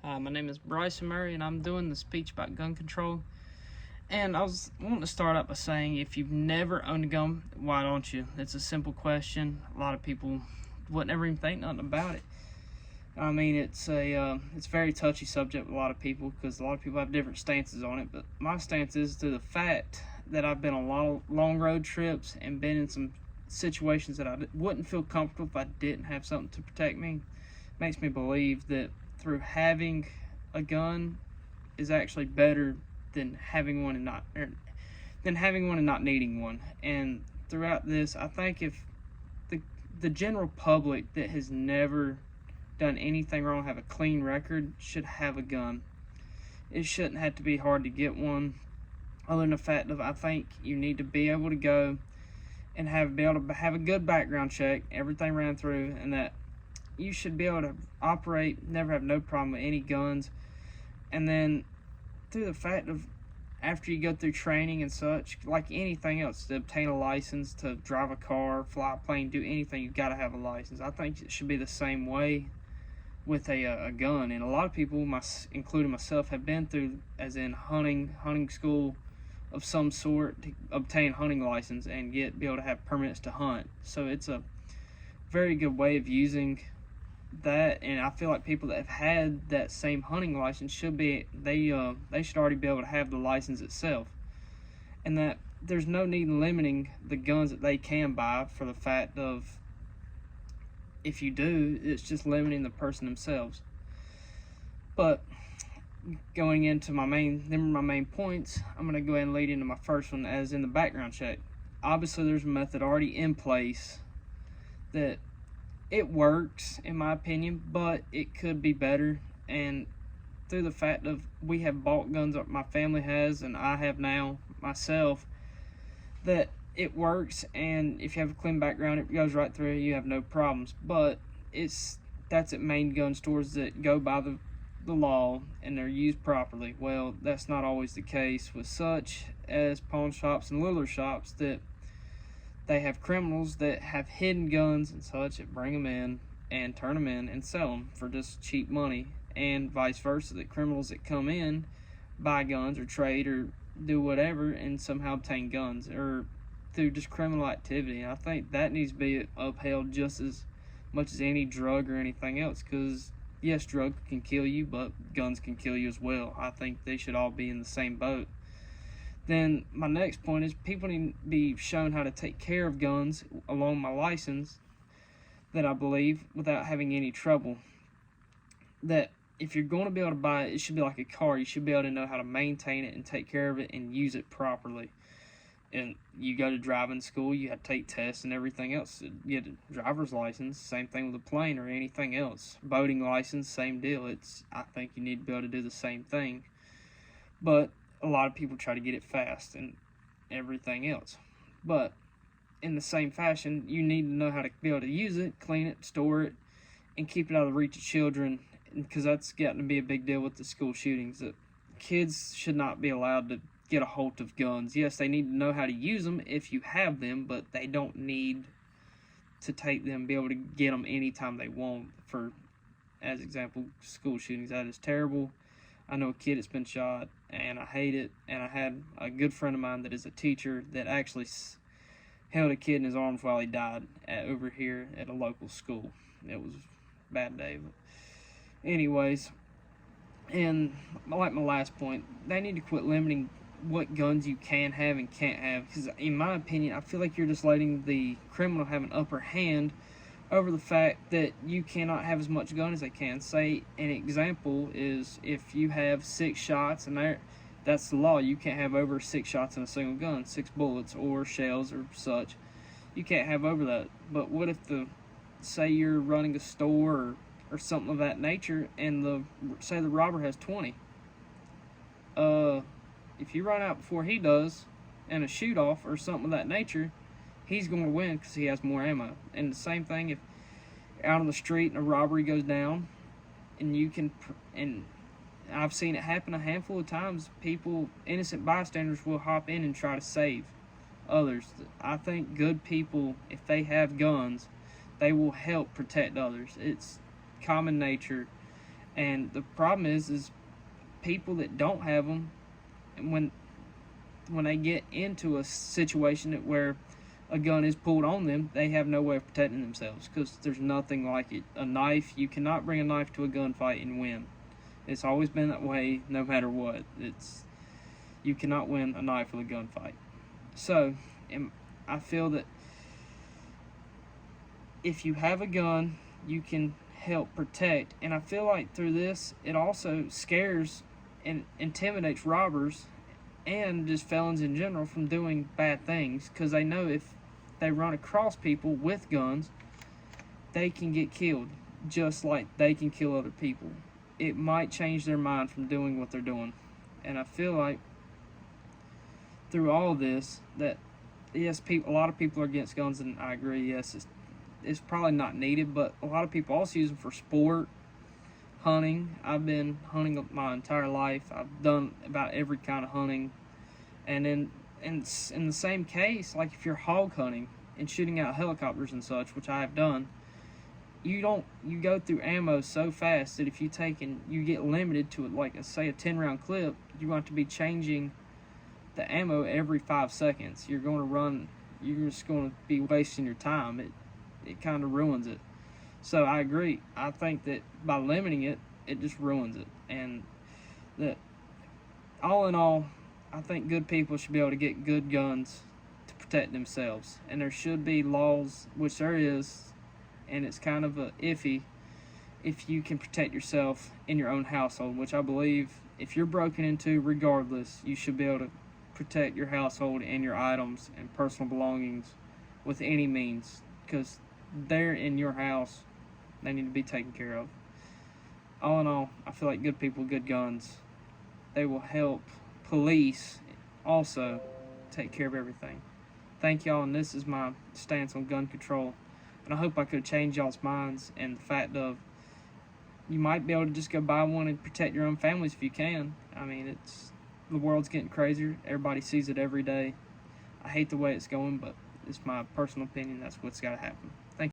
My name is Bryson Murray, and I'm doing the speech about gun control. And I was wanting to start out by saying, if you've never owned a gun, why don't you? It's a simple question. A lot of people wouldn't ever even think nothing about it. I mean, it's a very touchy subject with a lot of people because a lot of people have different stances on it. But my stance is to the fact that I've been on a lot of long road trips and been in some situations that I wouldn't feel comfortable if I didn't have something to protect me. Makes me believe that through having a gun is actually better than having one and not needing one. And throughout this, I think if the general public that has never done anything wrong, have a clean record, should have a gun. It shouldn't have to be hard to get one, other than the fact of I think you need to be able to go and be able to have a good background check, everything ran through, and that you should be able to operate, never have no problem with any guns. And then through the fact of after you go through training and such, like anything else, to obtain a license to drive a car, fly a plane, do anything, you've got to have a license. I think it should be the same way with a gun. And a lot of people, including myself, have been through, as in hunting school of some sort to obtain hunting license and be able to have permits to hunt. So it's a very good way of using that, and I feel like people that have had that same hunting license should already be able to have the license itself, and that there's no need in limiting the guns that they can buy, for the fact of if you do, it's just limiting the person themselves. But going into my main points, I'm going to go ahead and lead into my first one, as in the background check. Obviously there's a method already in place that it works, in my opinion, but it could be better. And through the fact of we have bought guns, my family has, and I have now myself, that it works, and if you have a clean background, it goes right through, you have no problems. But that's at main gun stores that go by the law and they're used properly. Well, that's not always the case with such as pawn shops and littler shops, that they have criminals that have hidden guns and such that bring them in and turn them in and sell them for just cheap money, and vice versa, that criminals that come in buy guns or trade or do whatever and somehow obtain guns, or through just criminal activity. And I think that needs to be upheld just as much as any drug or anything else, because yes, drugs can kill you, but guns can kill you as well. I think they should all be in the same boat. Then my next point is people need to be shown how to take care of guns along my license, that I believe, without having any trouble. That if you're going to be able to buy it, it should be like a car. You should be able to know how to maintain it and take care of it and use it properly. And you go to driving school, you have to take tests and everything else. You get a driver's license, same thing with a plane or anything else. Boating license, same deal. I think you need to be able to do the same thing. But a lot of people try to get it fast and everything else. But in the same fashion, you need to know how to be able to use it, clean it, store it, and keep it out of the reach of children, because that's gotten to be a big deal with the school shootings, that kids should not be allowed to get a hold of guns. Yes, they need to know how to use them if you have them, but they don't need to take them, be able to get them anytime they want. For, as example, school shootings, that is terrible. I know a kid that's been shot, and I hate it. And I had a good friend of mine that is a teacher that actually held a kid in his arms while he died over here at a local school. It was a bad day. But anyways, and like my last point, they need to quit limiting what guns you can have and can't have, because in my opinion, I feel like you're just letting the criminal have an upper hand over the fact that you cannot have as much gun as they can. Say an example is if you have 6 shots, and that's the law. You can't have over 6 shots in a single gun, 6 bullets or shells or such. You can't have over that. But what if say you're running a store or something of that nature, and say the robber has 20. If you run out before he does, and a shoot off or something of that nature, he's going to win because he has more ammo. And the same thing if out on the street and a robbery goes down, and I've seen it happen a handful of times, innocent bystanders will hop in and try to save others. I think good people, if they have guns, they will help protect others. It's common nature, And the problem is people that don't have them, and when they get into a situation where a gun is pulled on them, they have no way of protecting themselves, because there's nothing like it. A knife, you cannot bring a knife to a gunfight and win. It's always been that way, no matter what. You cannot win a knife with a gunfight. So, I feel that if you have a gun, you can help protect. And I feel like through this, it also scares and intimidates robbers and just felons in general from doing bad things, because they know if they run across people with guns, they can get killed, just like they can kill other people. It might change their mind from doing what they're doing. And I feel like through all of this, that yes, a lot of people are against guns, and I agree, yes, it's probably not needed, but a lot of people also use them for sport, hunting. I've been hunting my entire life. I've done about every kind of hunting. And in the same case, like if you're hog hunting and shooting out helicopters and such, which I have done, you go through ammo so fast that if you get limited to like say a 10-round clip, you're going to be changing the ammo every 5 seconds. You're just going to be wasting your time. It kind of ruins it. So I agree. I think that by limiting it, it just ruins it. And that all in all, I think good people should be able to get good guns to protect themselves. And there should be laws, which there is, and it's kind of iffy if you can protect yourself in your own household, which I believe if you're broken into, regardless, you should be able to protect your household and your items and personal belongings with any means, because they're in your house. They need to be taken care of. All in all, I feel like good people, good guns, they will help police also take care of everything. Thank y'all, and this is my stance on gun control. And I hope I could change y'all's minds, and the fact of you might be able to just go buy one and protect your own families if you can. I mean, the world's getting crazier. Everybody sees it every day. I hate the way it's going, but it's my personal opinion. That's what's got to happen. Thank you.